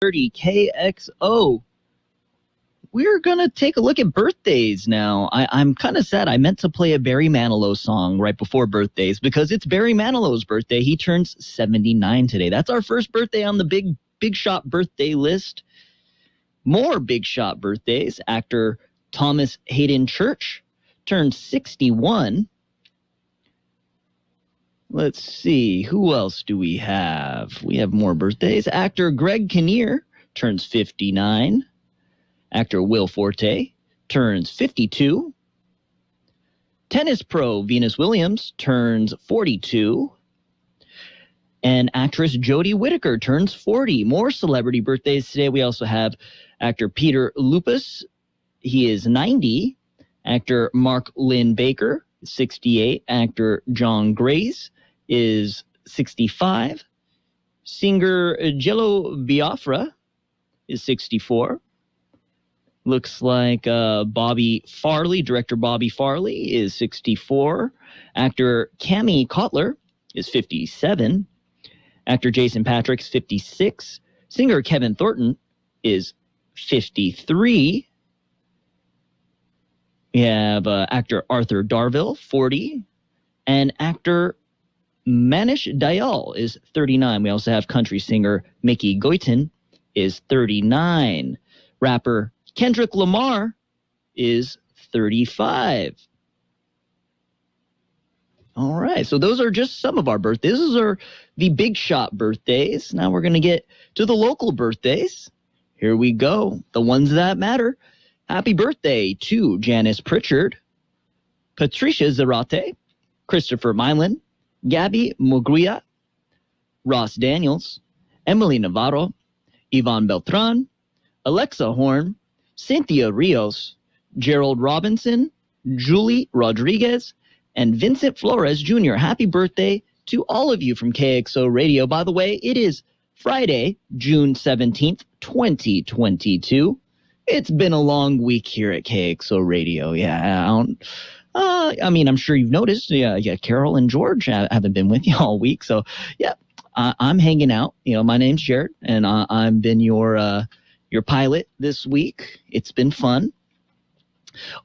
30 KXO. We're going to take a look at birthdays now. I'm kind of sad. I meant to play a Barry Manilow song right before birthdays because it's Barry Manilow's birthday. He turns 79 today. That's our first birthday on the big shot birthday list. More big shot birthdays. Actor Thomas Hayden Church turns 61. Let's see. Who else do we have? We have more birthdays. Actor Greg Kinnear turns 59. Actor Will Forte turns 52. Tennis pro Venus Williams turns 42. And actress Jodie Whittaker turns 40. More celebrity birthdays today. We also have actor Peter Lupus. He is 90. Actor Mark Lynn Baker, 68. Actor John Grace is 65. Singer Jello Biafra is 64. Looks like Bobby Farley, director Bobby Farley is 64. Actor Cammie Cotler is 57. Actor Jason Patrick's 56. Singer Kevin Thornton is 53. We have actor Arthur Darvill, 40. And actor Manish Dayal is 39. We also have country singer Mickey Guyton is 39. Rapper Kendrick Lamar is 35. All right, so those are just some of our birthdays. Those are the big shot birthdays. Now we're going to get to the local birthdays. Here we go, the ones that matter. Happy birthday to Janice Pritchard, Patricia Zarate, Christopher Milan, Gabby Mugria, Ross Daniels, Emily Navarro, Yvonne Beltran, Alexa Horn, Cynthia Rios, Gerald Robinson, Julie Rodriguez, and Vincent Flores Jr. Happy birthday to all of you from KXO Radio. By the way, it is Friday, June 17th, 2022. It's been a long week here at KXO Radio. Yeah, I'm sure you've noticed. Yeah, Carol and George haven't been with you all week. So, yeah, I'm hanging out. My name's Jared, and I've been your pilot this week. It's been fun.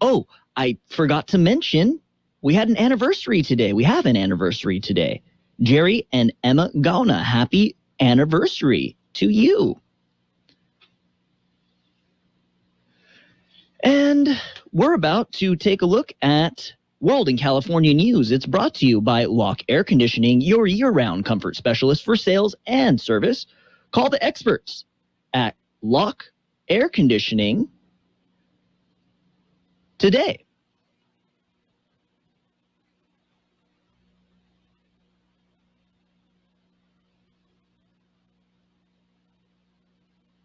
Oh, I forgot to mention, we had an anniversary today. We have an anniversary today. Jerry and Emma Gauna, happy anniversary to you. And we're about to take a look at World and California news. It's brought to you by Lock Air Conditioning, your year-round comfort specialist for sales and service. Call the experts at Lock Air Conditioning today.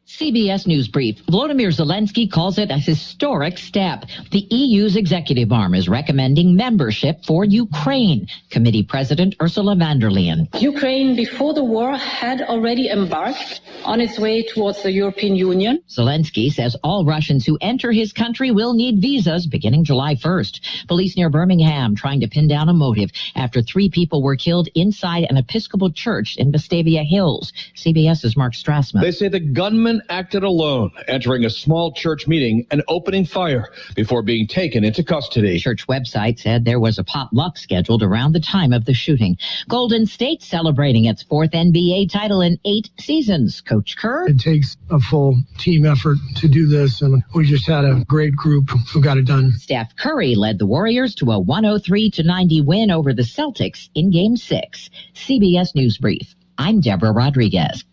CBS News Brief. Volodymyr Zelensky calls it a historic step. The EU's executive arm is recommending membership for Ukraine. Committee President Ursula von der Leyen. Ukraine, before the war, had already embarked on its way towards the European Union. Zelensky says all Russians who enter his country will need visas beginning July 1st. Police near Birmingham trying to pin down a motive after 3 people were killed inside an Episcopal church in Vestavia Hills. CBS's Mark Strassman. They say the gunman acted alone, entering a small church meeting and opening fire before being taken into custody. Church website said there was a potluck scheduled around the time of the shooting. Golden State celebrating its 4th NBA title in 8 seasons. Coach Kerr. It takes a full team effort to do this, and we just had a great group who got it done. Steph Curry led the Warriors to a 103-90 win over the Celtics in Game 6. CBS News Brief. I'm Deborah Rodriguez.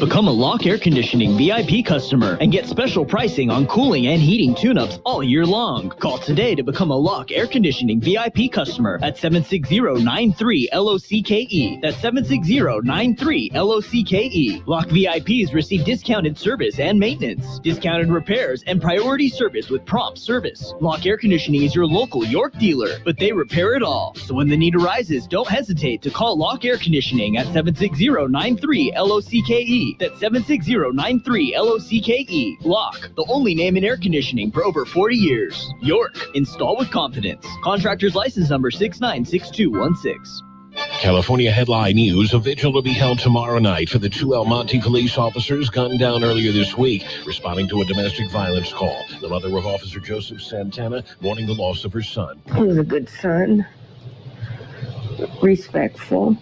Become a Lock Air Conditioning VIP customer and get special pricing on cooling and heating tune-ups all year long. Call today to become a Lock Air Conditioning VIP customer at 760-93-LOCKE. That's 760-93-LOCKE. Lock VIPs receive discounted service and maintenance, discounted repairs, and priority service with prompt service. Lock Air Conditioning is your local York dealer, but they repair it all. So when the need arises, don't hesitate to call Lock Air Conditioning at 760-93-LOCKE. That's 760-93-LOCKE. Lock, the only name in air conditioning for over 40 years. York, install with confidence. Contractor's license number 696216. California headline news. A vigil to be held tomorrow night for the two El Monte police officers gunned down earlier this week, responding to a domestic violence call. The mother of Officer Joseph Santana mourning the loss of her son. He was a good son, respectful,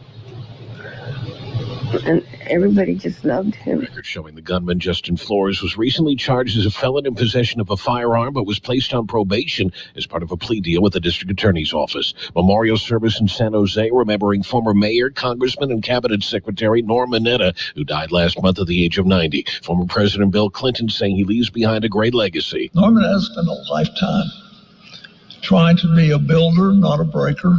and everybody just loved him. Records showing the gunman, Justin Flores, was recently charged as a felon in possession of a firearm, but was placed on probation as part of a plea deal with the district attorney's office. Memorial service in San Jose remembering former mayor, congressman, and cabinet secretary Norm Mineta, who died last month at the age of 90. Former President Bill Clinton saying he leaves behind a great legacy. Norman has spent a lifetime trying to be a builder, not a breaker,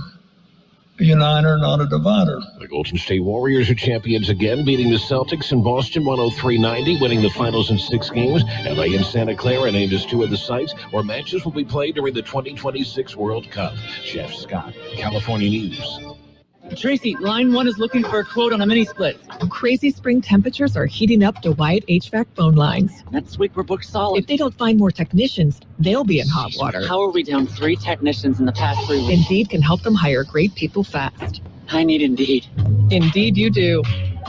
a uniter, not a divider. The Golden State Warriors are champions again, beating the Celtics in Boston 103-90, winning the finals in 6 games. LA and Santa Clara named as 2 of the sites where matches will be played during the 2026 World Cup. Jeff Scott, California News. Tracy, line 1 is looking for a quote on a mini split. Crazy spring temperatures are heating up the Wyatt HVAC phone lines. Next week we're booked solid. If they don't find more technicians, they'll be in hot water. How are we down 3 technicians in the past 3 weeks? Indeed can help them hire great people fast. I need Indeed. Indeed you do.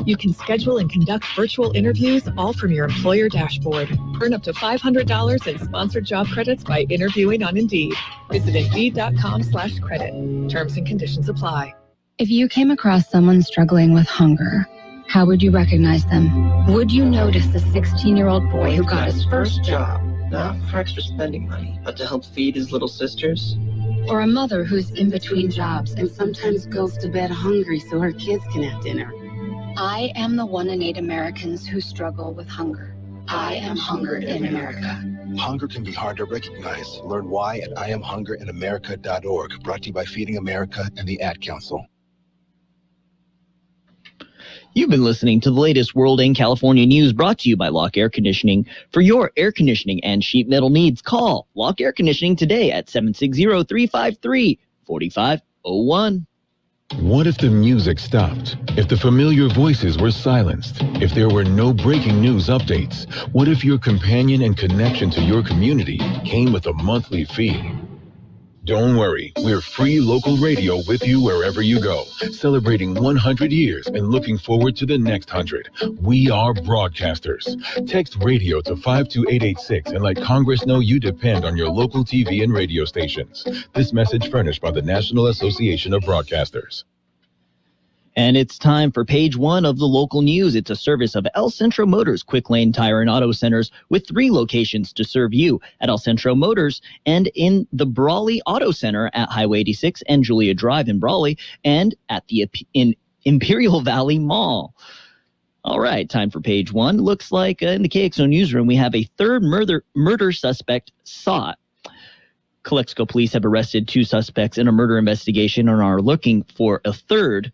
You can schedule and conduct virtual interviews all from your employer dashboard. Earn up to $500 in sponsored job credits by interviewing on Indeed. Visit Indeed.com/credit. Terms and conditions apply. If you came across someone struggling with hunger, how would you recognize them? Would you notice the 16-year-old boy who got his first job? Not for extra spending money, but to help feed his little sisters? Or a mother who's in between jobs and sometimes goes to bed hungry so her kids can have dinner? I am the 1 in 8 Americans who struggle with hunger. I am Hunger in America. Hunger can be hard to recognize. Learn why at IamHungerInAmerica.org. Brought to you by Feeding America and the Ad Council. You've been listening to the latest World and California news brought to you by Lock Air Conditioning. For your air conditioning and sheet metal needs, call Lock Air Conditioning today at 760-353-4501. What if the music stopped? If the familiar voices were silenced? If there were no breaking news updates? What if your companion and connection to your community came with a monthly fee? Don't worry, we're free local radio with you wherever you go, celebrating 100 years and looking forward to the next 100. We are broadcasters. Text radio to 52886 and let Congress know you depend on your local TV and radio stations. This message furnished by the National Association of Broadcasters. And it's time for page 1 of the local news. It's a service of El Centro Motors Quick Lane Tire and Auto Centers with 3 locations to serve you at El Centro Motors and in the Brawley Auto Center at Highway 86 and Julia Drive in Brawley and at the Imperial Valley Mall. All right, time for page 1. Looks like in the KXO newsroom we have a third murder suspect sought. Calexico police have arrested 2 suspects in a murder investigation and are looking for a third.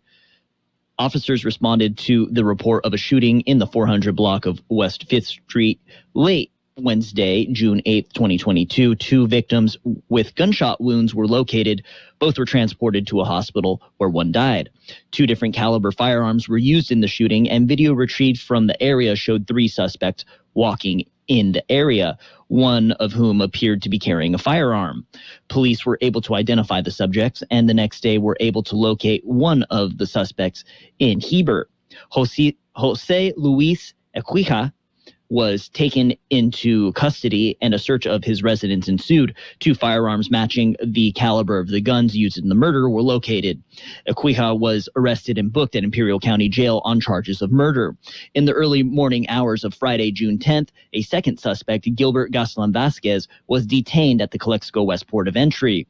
Officers responded to the report of a shooting in the 400 block of West 5th Street late Wednesday, June 8th, 2022. 2 victims with gunshot wounds were located. Both were transported to a hospital where one died. 2 different caliber firearms were used in the shooting, and video retrieved from the area showed 3 suspects walking in the area, one of whom appeared to be carrying a firearm. Police were able to identify the subjects, and the next day were able to locate one of the suspects in Heber. Jose Luis Equija was taken into custody, and a search of his residence ensued. 2 firearms matching the caliber of the guns used in the murder were located. Equija was arrested and booked at Imperial County Jail on charges of murder. In the early morning hours of Friday, June 10th, a second suspect, Gilbert Gaslan Vasquez, was detained at the Calexico West Port of Entry.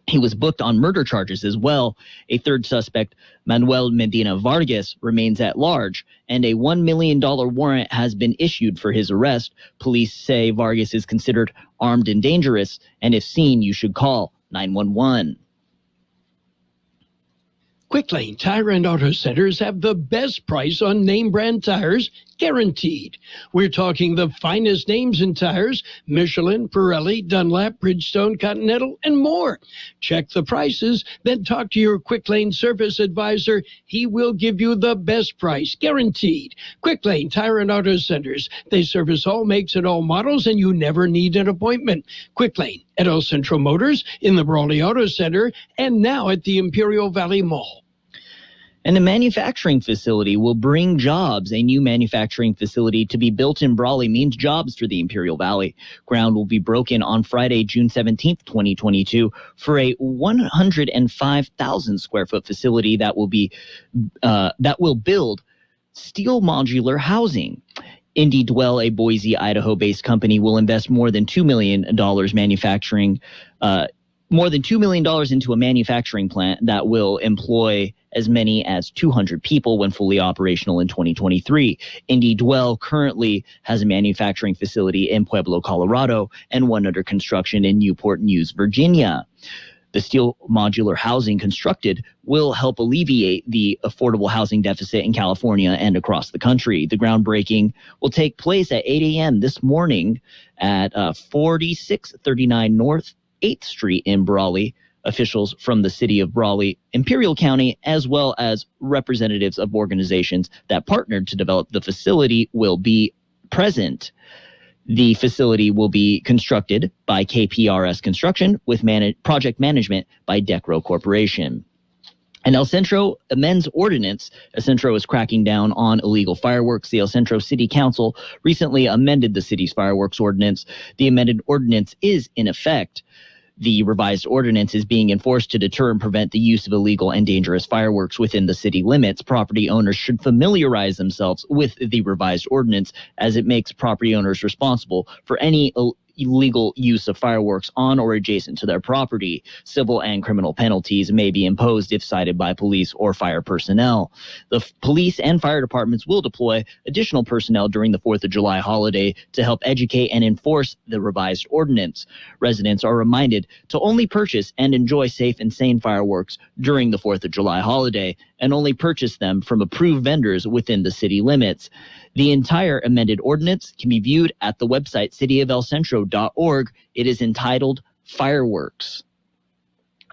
He was booked on murder charges as well. A third suspect, Manuel Medina Vargas, remains at large, and a $1 million warrant has been issued for his arrest. Police say Vargas is considered armed and dangerous, and if seen, you should call 911. Quick Lane Tire and Auto Centers have the best price on name brand tires, guaranteed. We're talking the finest names in tires: Michelin, Pirelli, Dunlap, Bridgestone, Continental, and more. Check the prices, then talk to your Quick Lane service advisor. He will give you the best price, guaranteed. Quick Lane Tire and Auto Centers. They service all makes and all models, and you never need an appointment. Quick Lane at El Centro Motors, in the Brawley Auto Center, and now at the Imperial Valley Mall. And a manufacturing facility will bring jobs. A new manufacturing facility to be built in Brawley means jobs for the Imperial Valley. Ground will be broken on Friday, June 17th, 2022, for a 105,000 square foot facility that will build steel modular housing. Indy Dwell, a Boise, Idaho-based company, will invest more than $2 million into a manufacturing plant that will employ as many as 200 people when fully operational in 2023. Indy Dwell currently has a manufacturing facility in Pueblo, Colorado, and one under construction in Newport News, Virginia. The steel modular housing constructed will help alleviate the affordable housing deficit in California and across the country. The groundbreaking will take place at 8 a.m. this morning at 4639 North 8th Street in Brawley. Officials from the city of Brawley, Imperial County, as well as representatives of organizations that partnered to develop the facility will be present. The facility will be constructed by KPRS Construction with project management by Decro Corporation. An El Centro amends ordinance. El Centro is cracking down on illegal fireworks. The El Centro City Council recently amended the city's fireworks ordinance. The amended ordinance is in effect. The revised ordinance is being enforced to deter and prevent the use of illegal and dangerous fireworks within the city limits. Property owners should familiarize themselves with the revised ordinance, as it makes property owners responsible for any illegal use of fireworks on or adjacent to their property. Civil and criminal penalties may be imposed if cited by police or fire personnel. The police and fire departments will deploy additional personnel during the 4th of July holiday to help educate and enforce the revised ordinance. Residents are reminded to only purchase and enjoy safe and sane fireworks during the 4th of July holiday, and only purchase them from approved vendors within the city limits. The entire amended ordinance can be viewed at the website cityofelcentro.org. It is entitled Fireworks.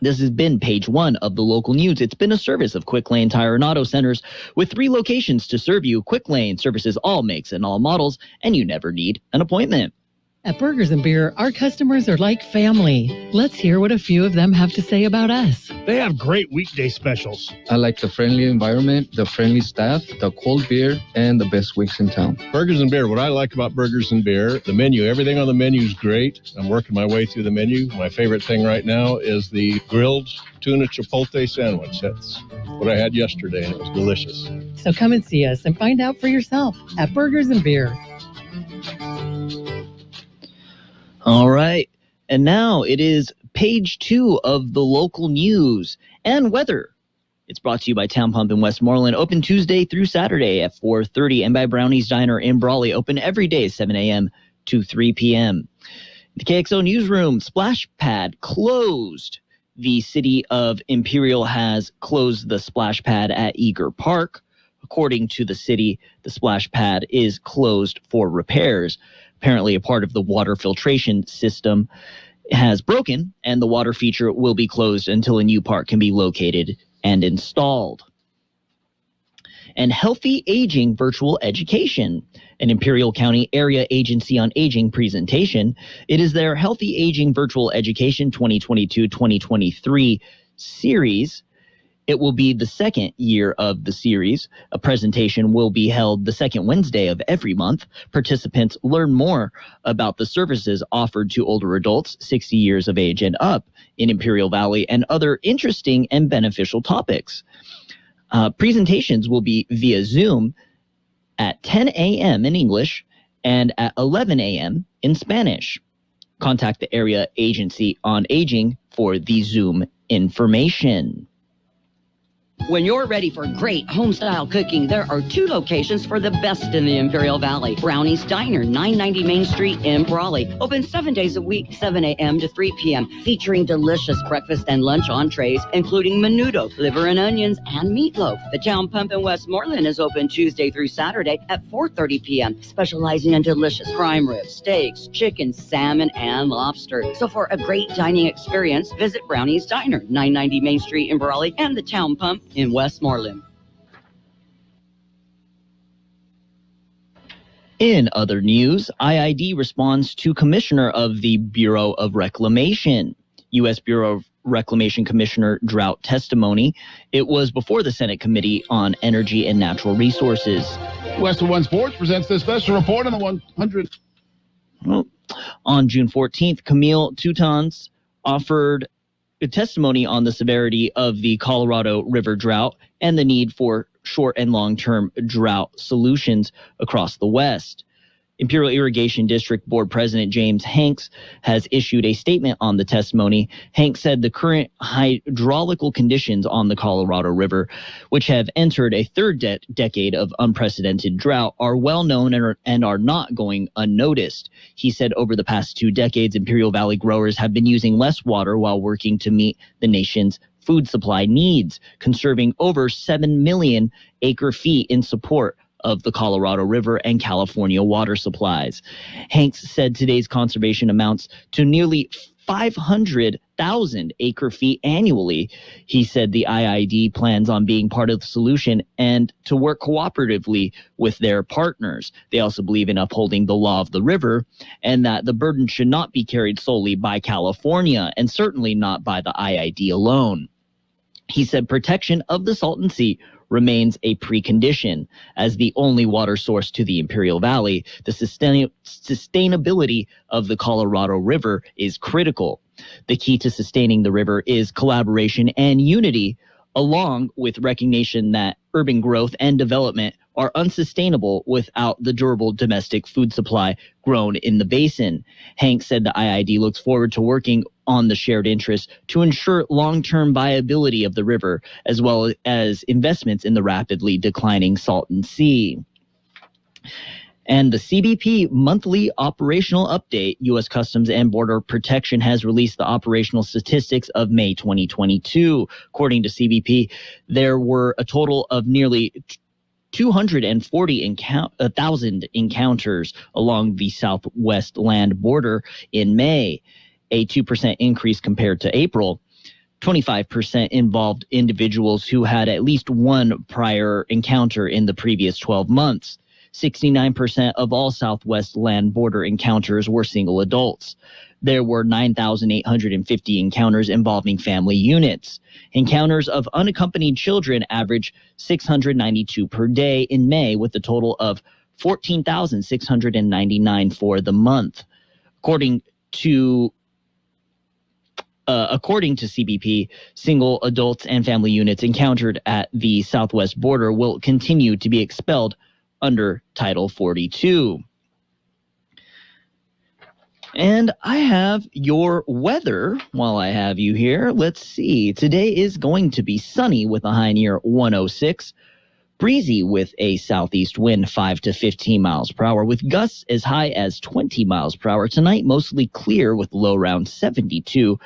This has been page 1 of the local news. It's been a service of Quick Lane Tire and Auto Centers with 3 locations to serve you. Quick Lane services all makes and all models, and you never need an appointment. At Burgers and Beer, our customers are like family. Let's hear what a few of them have to say about us. They have great weekday specials. I like the friendly environment, the friendly staff, the cold beer, and the best wings in town. Burgers and Beer, what I like about Burgers and Beer, the menu, everything on the menu is great. I'm working my way through the menu. My favorite thing right now is the grilled tuna chipotle sandwich. That's what I had yesterday, and it was delicious. So come and see us and find out for yourself at Burgers and Beer. All right. And now it is page 2 of the local news and weather. It's brought to you by Town Pump in Westmoreland. Open Tuesday through Saturday at 4:30, and by Brownie's Diner in Brawley. Open every day, 7 a.m. to 3 p.m. The KXO newsroom splash pad closed. The city of Imperial has closed the splash pad at Eager Park. According to the city, the splash pad is closed for repairs. Apparently, a part of the water filtration system has broken, and the water feature will be closed until a new part can be located and installed. And Healthy Aging Virtual Education, an Imperial County Area Agency on Aging presentation. It is their Healthy Aging Virtual Education 2022-2023 series. It will be the second year of the series. A presentation will be held the second Wednesday of every month. Participants learn more about the services offered to older adults 60 years of age and up in Imperial Valley and other interesting and beneficial topics. Presentations will be via Zoom at 10 a.m. in English and at 11 a.m. in Spanish. Contact the Area Agency on Aging for the Zoom information. When you're ready for great home-style cooking, there are 2 locations for the best in the Imperial Valley. Brownie's Diner, 990 Main Street in Brawley. Open 7 days a week, 7 a.m. to 3 p.m., featuring delicious breakfast and lunch entrees, including menudo, liver and onions, and meatloaf. The Town Pump in Westmoreland is open Tuesday through Saturday at 4:30 p.m., specializing in delicious prime ribs, steaks, chicken, salmon, and lobster. So for a great dining experience, visit Brownie's Diner, 990 Main Street in Brawley, and the Town Pump in Westmoreland. In other news, IID responds to Commissioner of the Bureau of Reclamation. U.S. Bureau of Reclamation Commissioner drought testimony. It was before the Senate Committee on Energy and Natural Resources. West of One Sports presents this special report on the 100. Well, on June 14th, Camille Teutons offered a testimony on the severity of the Colorado River drought and the need for short and long-term drought solutions across the West. Imperial Irrigation District Board President James Hanks has issued a statement on the testimony. Hanks said the current hydraulical conditions on the Colorado River, which have entered a third decade of unprecedented drought, are well known and are not going unnoticed. He said over the past 2 decades, Imperial Valley growers have been using less water while working to meet the nation's food supply needs, conserving over 7 million acre-feet in support of the Colorado River and California water supplies. Hanks said today's conservation amounts to nearly 500,000 acre-feet annually. He said the IID plans on being part of the solution and to work cooperatively with their partners. They also believe in upholding the law of the river and that the burden should not be carried solely by California and certainly not by the IID alone. He said protection of the Salton Sea remains a precondition. As the only water source to the Imperial Valley, the sustainability of the Colorado River is critical. The key to sustaining the river is collaboration and unity, along with recognition that urban growth and development are unsustainable without the durable domestic food supply grown in the basin. Hanks said the IID looks forward to working on the shared interests to ensure long-term viability of the river, as well as investments in the rapidly declining Salton Sea. And the CBP monthly operational update, U.S. Customs and Border Protection has released the operational statistics of May 2022. According to CBP, there were a total of nearly 240,000 encounters along the southwest land border in May, a 2% increase compared to April. 25% involved individuals who had at least one prior encounter in the previous 12 months. 69% of all southwest land border encounters were single adults. There were 9,850 encounters involving family units. Encounters of unaccompanied children averaged 692 per day in May, with a total of 14,699 for the month. According to CBP, single adults and family units encountered at the southwest border will continue to be expelled under Title 42. And I have your weather while I have you here. Let's see. Today is going to be sunny with a high near 106. Breezy with a southeast wind 5 to 15 miles per hour with gusts as high as 20 miles per hour. Tonight, mostly clear with low around 72.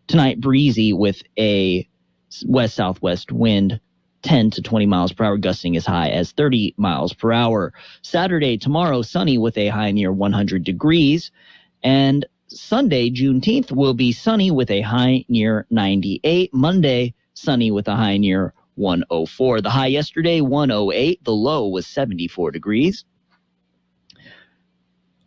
Tonight, breezy with a west-southwest wind 10 to 20 miles per hour, gusting as high as 30 miles per hour. Saturday, tomorrow, sunny with a high near 100 degrees. And Sunday, Juneteenth, will be sunny with a high near 98. Monday, sunny with a high near 104. The high yesterday, 108. The low was 74 degrees.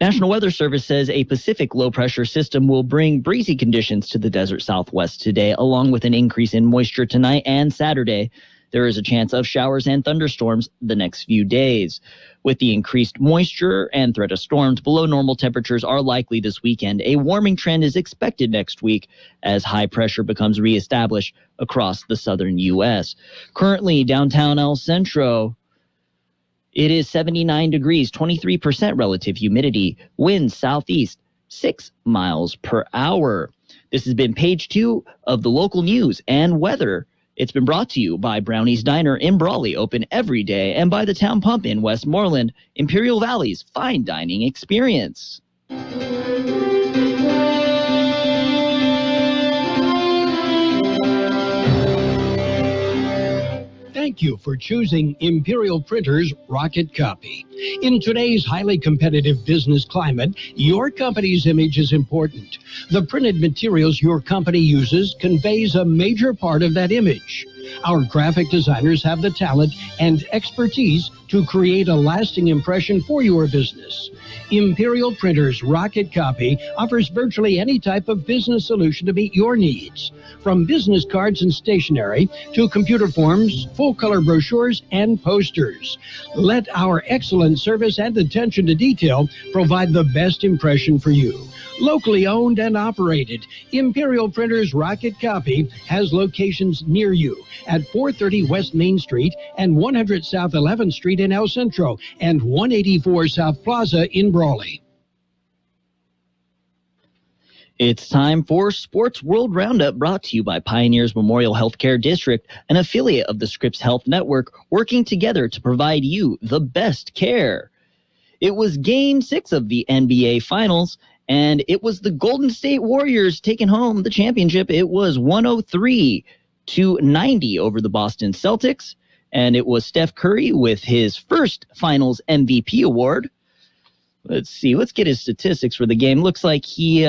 National Weather Service says a Pacific low-pressure system will bring breezy conditions to the desert southwest today, along with an increase in moisture tonight and Saturday. There is a chance of showers and thunderstorms the next few days. With the increased moisture and threat of storms, below normal temperatures are likely this weekend. A warming trend is expected next week as high pressure becomes reestablished across the southern U.S. Currently, downtown El Centro, it is 79 degrees, 23% relative humidity, winds southeast, 6 miles per hour. This has been page 2 of the local news and weather. It's been brought to you by Brownie's Diner in Brawley, open every day, and by the Town Pump in Westmoreland, Imperial Valley's fine dining experience. Thank you for choosing Imperial Printers Rocket Copy. In today's highly competitive business climate, your company's image is important. The printed materials your company uses conveys a major part of that image. Our graphic designers have the talent and expertise to create a lasting impression for your business. Imperial Printers Rocket Copy offers virtually any type of business solution to meet your needs, from business cards and stationery to computer forms, full-color brochures, and posters. Let our excellent service and attention to detail provide the best impression for you. Locally owned and operated, Imperial Printers Rocket Copy has locations near you at 430 West Main Street and 100 South 11th Street in El Centro and 184 South Plaza in Brawley. It's time for Sports World Roundup, brought to you by Pioneers Memorial Healthcare District, an affiliate of the Scripps Health Network, working together to provide you the best care. It was Game 6 of the NBA Finals, and it was the Golden State Warriors taking home the championship. It was 103-90 over the Boston Celtics, and it was Steph Curry with his first Finals MVP award. Let's see. Let's get his statistics for the game. Looks like he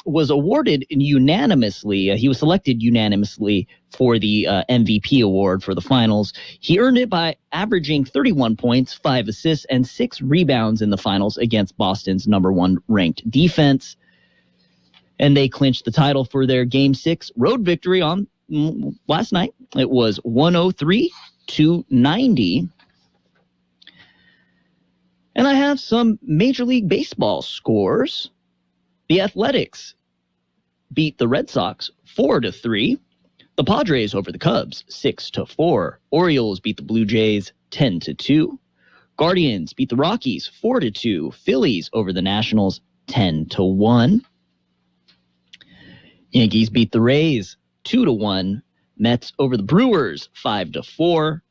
was awarded unanimously. He was selected unanimously for the MVP award for the finals. He earned it by averaging 31 points, 5 assists, and 6 rebounds in the finals against Boston's number 1 ranked defense. And they clinched the title for their Game 6 road victory on last night. It was 103-90. And I have some Major League Baseball scores. The Athletics beat the Red Sox 4-3. The Padres over the Cubs 6-4. Orioles beat the Blue Jays 10-2. Guardians beat the Rockies 4-2. Phillies over the Nationals 10-1. Yankees beat the Rays 2-1. Mets over the Brewers 5-4.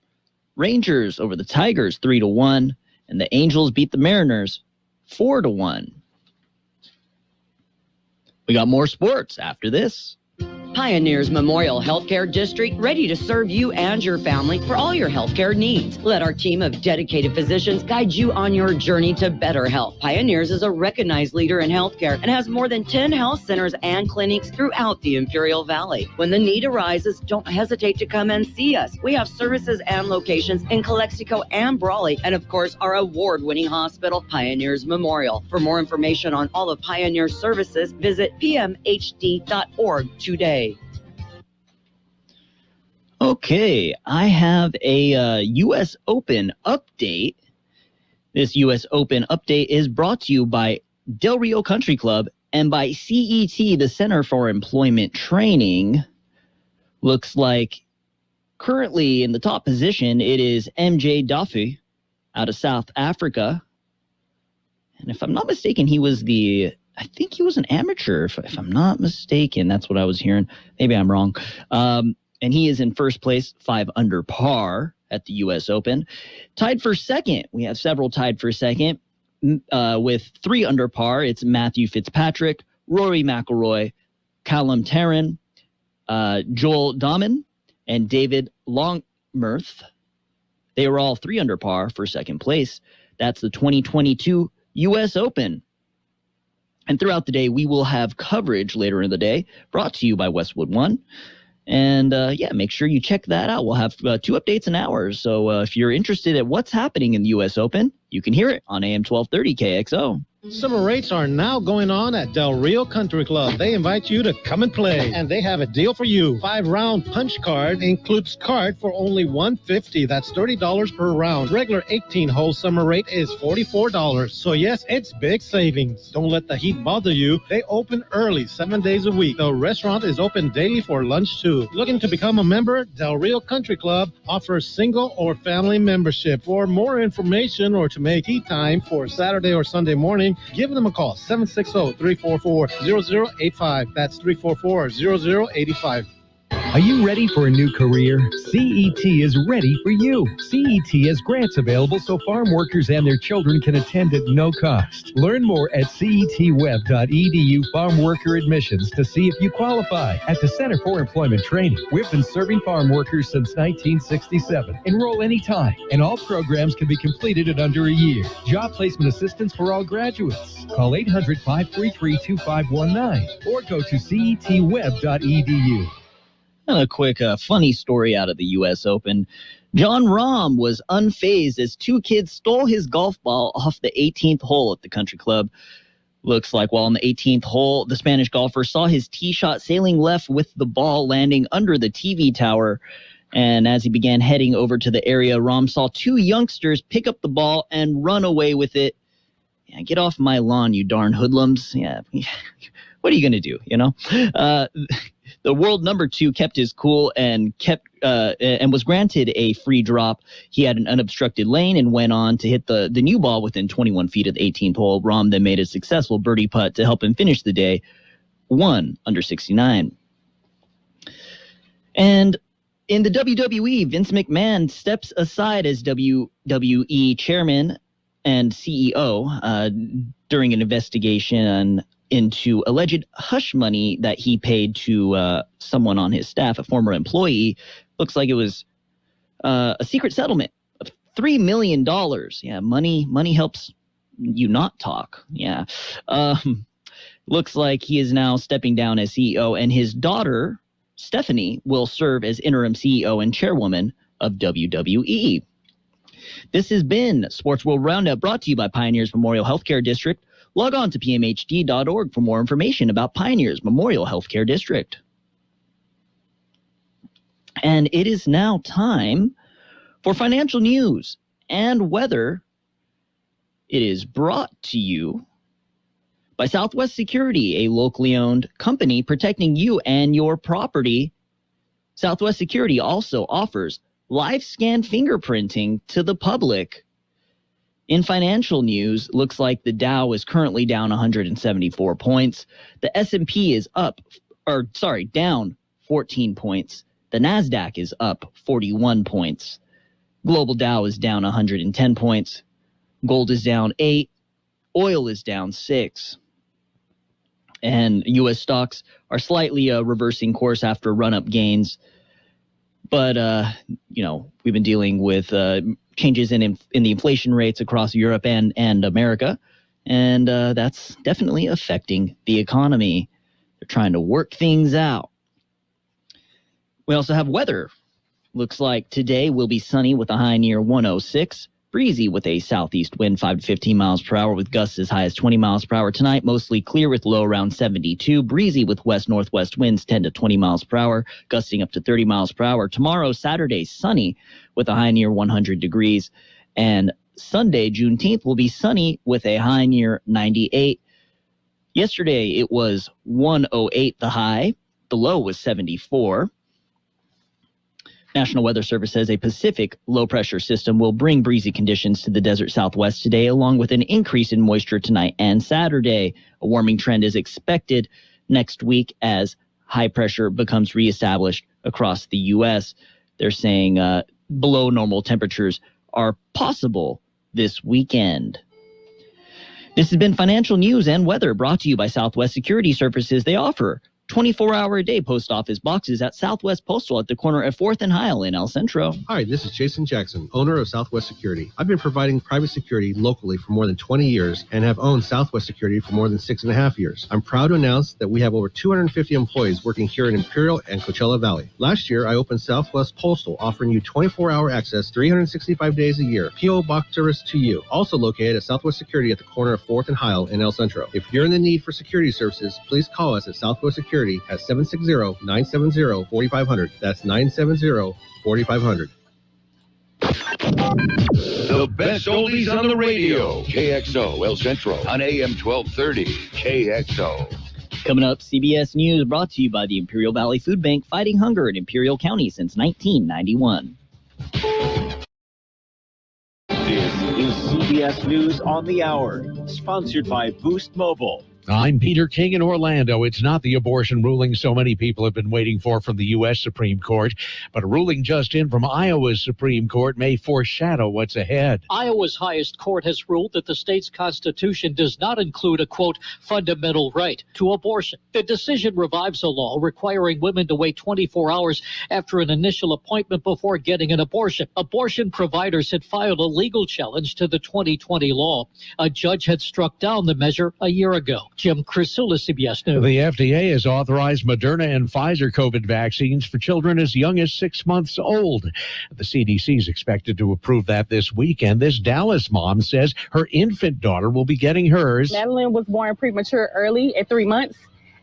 Rangers over the Tigers 3-1. And the Angels beat the Mariners 4-1. We got more sports after this. Pioneers Memorial Healthcare District, ready to serve you and your family for all your healthcare needs. Let our team of dedicated physicians guide you on your journey to better health. Pioneers is a recognized leader in healthcare and has more than 10 health centers and clinics throughout the Imperial Valley. When the need arises, don't hesitate to come and see us. We have services and locations in Calexico and Brawley, and of course, our award-winning hospital, Pioneers Memorial. For more information on all of Pioneer's services, visit pmhd.org today. Okay, I have a U.S. Open update. This U.S. Open update is brought to you by Del Rio Country Club and by CET, the Center for Employment Training. Looks like currently in the top position, it is MJ Duffy out of South Africa. And if I'm not mistaken, I think he was an amateur, if I'm not mistaken. That's what I was hearing. Maybe I'm wrong. And he is in first place, 5 under par at the U.S. Open. Tied for second, we have several tied for second with 3 under par. It's Matthew Fitzpatrick, Rory McIlroy, Callum Tarrant, Joel Dahman, and David Longmuth. They were all 3 under par for second place. That's the 2022 U.S. Open. And throughout the day, we will have coverage later in the day brought to you by Westwood One. And make sure you check that out. We'll have 2 updates an hour. So if you're interested in what's happening in the U.S. Open, you can hear it on AM 1230 KXO. Summer rates are now going on at Del Rio Country Club. They invite you to come and play, and they have a deal for you. 5-round punch card includes card for only $150. That's $30 per round. Regular 18-hole summer rate is $44. So yes, it's big savings. Don't let the heat bother you. They open early 7 days a week. The restaurant is open daily for lunch too. Looking to become a member? Del Rio Country Club offers single or family membership. For more information or to make tea time for Saturday or Sunday morning, give them a call, 760-344-0085. That's 344-0085. Are you ready for a new career? CET is ready for you. CET has grants available so farm workers and their children can attend at no cost. Learn more at cetweb.edu farm worker admissions to see if you qualify. At the Center for Employment Training, we've been serving farm workers since 1967. Enroll anytime, and all programs can be completed in under a year. Job placement assistance for all graduates. Call 800-533-2519 or go to cetweb.edu. And a quick funny story out of the U.S. Open. Jon Rahm was unfazed as two kids stole his golf ball off the 18th hole at the country club. Looks like while on the 18th hole, the Spanish golfer saw his tee shot sailing left with the ball landing under the TV tower. And as he began heading over to the area, Rahm saw two youngsters pick up the ball and run away with it. Yeah, get off my lawn, you darn hoodlums. Yeah, what are you going to do, you know? The world number 2 kept his cool and was granted a free drop. He had an unobstructed lane and went on to hit the new ball within 21 feet of the 18th hole. Rahm then made a successful birdie putt to help him finish the day, 1 under 69. And in the WWE, Vince McMahon steps aside as WWE chairman and CEO during an investigation into alleged hush money that he paid to someone on his staff, a former employee. Looks like it was a secret settlement of $3 million. Yeah, money helps you not talk. Yeah. Looks like he is now stepping down as CEO, and his daughter, Stephanie, will serve as interim CEO and chairwoman of WWE. This has been Sports World Roundup, brought to you by Pioneers Memorial Healthcare District. Log on to pmhd.org for more information about Pioneers Memorial Healthcare District. And it is now time for financial news and weather. It is brought to you by Southwest Security, a locally owned company protecting you and your property. Southwest Security also offers live scan fingerprinting to the public. In financial news, looks like the Dow is currently down 174 points. The S&P is down 14 points. The NASDAQ is up 41 points. Global Dow is down 110 points. Gold is down 8. Oil is down 6. And U.S. stocks are slightly reversing course after run-up gains. But, we've been dealing with changes in the inflation rates across Europe and America. And that's definitely affecting the economy. They're trying to work things out. We also have weather. Looks like today will be sunny with a high near 106. Breezy with a southeast wind 5 to 15 miles per hour with gusts as high as 20 miles per hour. Tonight, mostly clear with low around 72. Breezy with west-northwest winds 10 to 20 miles per hour, gusting up to 30 miles per hour. Tomorrow, Saturday, sunny with a high near 100 degrees. And Sunday, Juneteenth, will be sunny with a high near 98. Yesterday, it was 108 the high. The low was 74. National Weather Service says a Pacific low-pressure system will bring breezy conditions to the desert Southwest today, along with an increase in moisture tonight and Saturday. A warming trend is expected next week as high pressure becomes reestablished across the U.S. They're saying below normal temperatures are possible this weekend. This has been financial news and weather brought to you by Southwest Security Services. They offer 24-hour-a-day post office boxes at Southwest Postal at the corner of 4th and Heil in El Centro. Hi, this is Jason Jackson, owner of Southwest Security. I've been providing private security locally for more than 20 years and have owned Southwest Security for more than 6.5 years. I'm proud to announce that we have over 250 employees working here in Imperial and Coachella Valley. Last year, I opened Southwest Postal, offering you 24-hour access 365 days a year. P.O. Box service to you. Also located at Southwest Security at the corner of 4th and Heil in El Centro. If you're in the need for security services, please call us at Southwest Security at 760-970-4500. That's 970-4500. The best oldies on the radio. KXO El Centro on AM 1230. KXO. Coming up, CBS News brought to you by the Imperial Valley Food Bank, fighting hunger in Imperial County since 1991. This is CBS News on the Hour, sponsored by Boost Mobile. I'm Peter King in Orlando. It's not the abortion ruling so many people have been waiting for from the U.S. Supreme Court, but a ruling just in from Iowa's Supreme Court may foreshadow what's ahead. Iowa's highest court has ruled that the state's constitution does not include a, quote, fundamental right to abortion. The decision revives a law requiring women to wait 24 hours after an initial appointment before getting an abortion. Abortion providers had filed a legal challenge to the 2020 law. A judge had struck down the measure a year ago. Jim Crisula, CBS News. The FDA has authorized Moderna and Pfizer COVID vaccines for children as young as 6 months old. The CDC is expected to approve that this week, and this Dallas mom says her infant daughter will be getting hers. Madeline was born premature early at 3 months,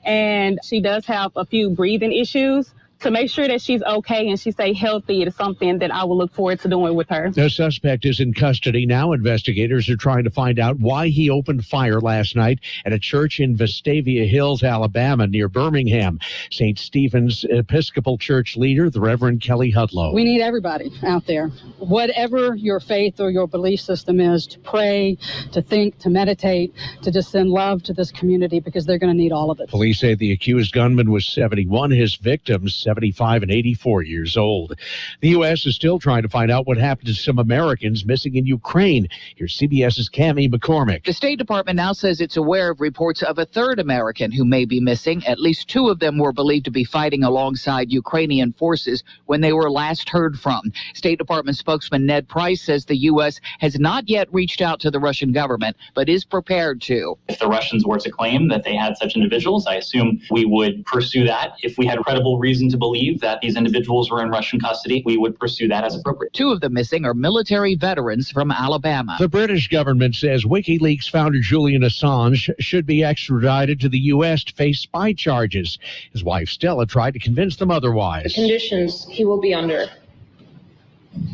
and she does have a few breathing issues. To make sure that she's okay and she stay healthy, it is something that I will look forward to doing with her. The suspect is in custody now. Investigators are trying to find out why he opened fire last night at a church in Vestavia Hills, Alabama, near Birmingham. St. Stephen's Episcopal Church leader, the Reverend Kelly Hudlow. We need everybody out there, whatever your faith or your belief system is, to pray, to think, to meditate, to just send love to this community, because they're going to need all of it. Police say the accused gunman was 71. His victims, 75 and 84 years old. The U.S. is still trying to find out what happened to some Americans missing in Ukraine. Here's CBS's Cammie McCormick. The State Department now says it's aware of reports of a third American who may be missing. At least two of them were believed to be fighting alongside Ukrainian forces when they were last heard from. State Department spokesman Ned Price says the U.S. has not yet reached out to the Russian government, but is prepared to. If the Russians were to claim that they had such individuals, I assume we would pursue that. If we had credible reason to believe that these individuals were in Russian custody, we would pursue that as appropriate. Two of the missing are military veterans from Alabama. The British government says WikiLeaks founder Julian Assange should be extradited to the U.S. to face spy charges. His wife Stella tried to convince them otherwise. The conditions he will be under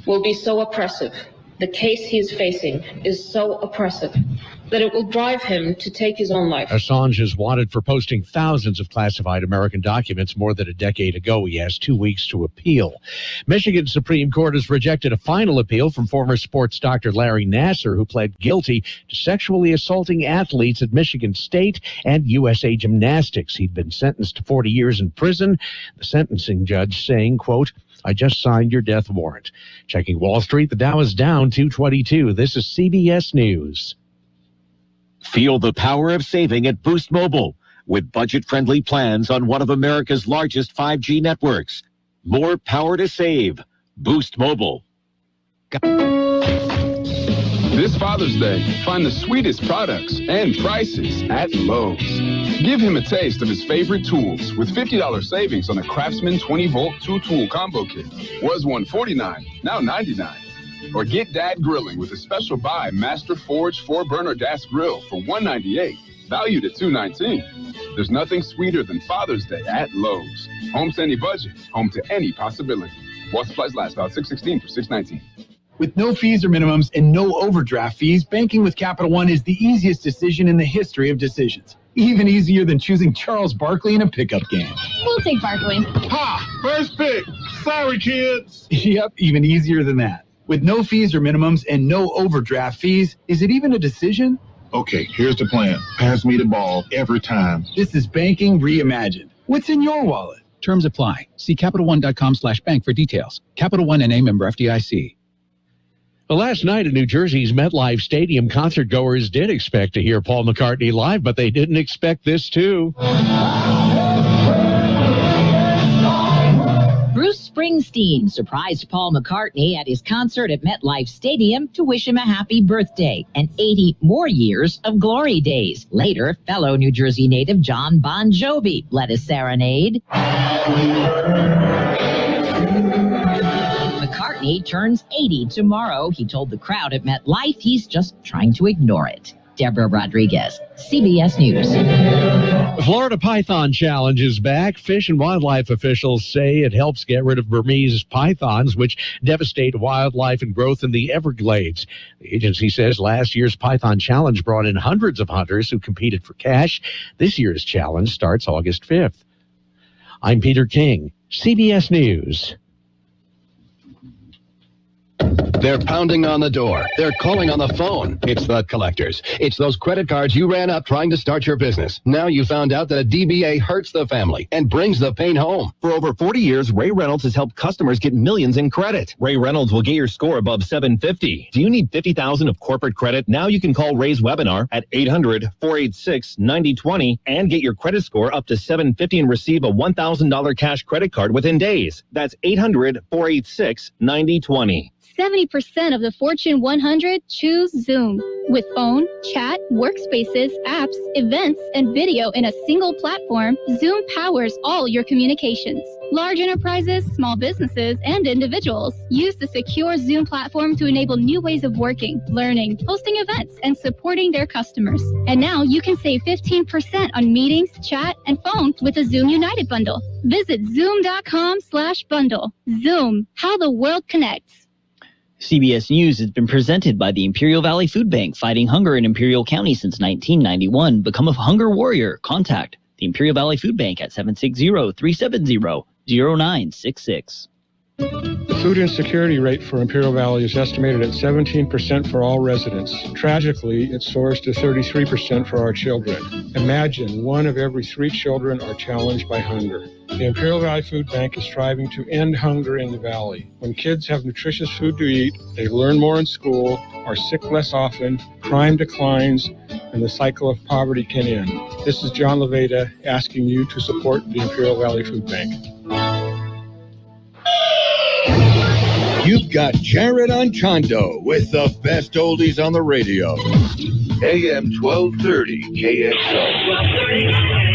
will be so oppressive. The case he is facing is so oppressive that it will drive him to take his own life. Assange is wanted for posting thousands of classified American documents more than a decade ago. He has 2 weeks to appeal. Michigan Supreme Court has rejected a final appeal from former sports doctor Larry Nassar, who pled guilty to sexually assaulting athletes at Michigan State and USA Gymnastics. He'd been sentenced to 40 years in prison. The sentencing judge saying, quote, "I just signed your death warrant." Checking Wall Street, the Dow is down 222. This is CBS News. Feel the power of saving at Boost Mobile with budget-friendly plans on one of America's largest 5G networks. More power to save. Boost Mobile. This Father's Day, find the sweetest products and prices at Lowe's. Give him a taste of his favorite tools with $50 savings on a Craftsman 20-volt 2-tool combo kit. Was $149, now $99. Or get Dad grilling with a special buy Master Forge 4-burner gas grill for $198, valued at $219. There's nothing sweeter than Father's Day at Lowe's. Home to any budget, home to any possibility. While supplies last, about $616 for $619. With no fees or minimums and no overdraft fees, banking with Capital One is the easiest decision in the history of decisions. Even easier than choosing Charles Barkley in a pickup game. We'll take Barkley. Ha! First pick. Sorry, kids. Yep, even easier than that. With no fees or minimums and no overdraft fees, is it even a decision? Okay, here's the plan. Pass me the ball every time. This is banking reimagined. What's in your wallet? Terms apply. See CapitalOne.com/bank for details. Capital One NA, member FDIC. Well, last night at New Jersey's MetLife Stadium, concertgoers did expect to hear Paul McCartney live, but they didn't expect this too. Bruce Springsteen surprised Paul McCartney at his concert at MetLife Stadium to wish him a happy birthday and 80 more years of glory days. Later, fellow New Jersey native John Bon Jovi led a serenade. McCartney turns 80 tomorrow. He told the crowd at MetLife he's just trying to ignore it. Deborah Rodriguez, CBS News. The Florida Python Challenge is back. Fish and wildlife officials say it helps get rid of Burmese pythons, which devastate wildlife and growth in the Everglades. The agency says last year's Python Challenge brought in hundreds of hunters who competed for cash. This year's challenge starts August 5th. I'm Peter King, CBS News. They're pounding on the door. They're calling on the phone. It's the collectors. It's those credit cards you ran up trying to start your business. Now you found out that a DBA hurts the family and brings the pain home. For over 40 years, Ray Reynolds has helped customers get millions in credit. Ray Reynolds will get your score above 750. Do you need $50,000 of corporate credit? Now you can call Ray's webinar at 800-486-9020 and get your credit score up to 750 and receive a $1,000 cash credit card within days. That's 800-486-9020. 70% of the Fortune 100 choose Zoom. With phone, chat, workspaces, apps, events, and video in a single platform, Zoom powers all your communications. Large enterprises, small businesses, and individuals use the secure Zoom platform to enable new ways of working, learning, hosting events, and supporting their customers. And now you can save 15% on meetings, chat, and phone with the Zoom United bundle. Visit zoom.com/bundle. Zoom, how the world connects. CBS News has been presented by the Imperial Valley Food Bank, fighting hunger in Imperial County since 1991. Become a hunger warrior. Contact the Imperial Valley Food Bank at 760-370-0966. The food insecurity rate for Imperial Valley is estimated at 17% for all residents. Tragically, it soars to 33% for our children. Imagine 1 of every 3 children are challenged by hunger. The Imperial Valley Food Bank is striving to end hunger in the valley. When kids have nutritious food to eat, they learn more in school, are sick less often, crime declines, and the cycle of poverty can end. This is John Levada asking you to support the Imperial Valley Food Bank. You've got Jared Anchondo with the best oldies on the radio. AM 1230 KXO.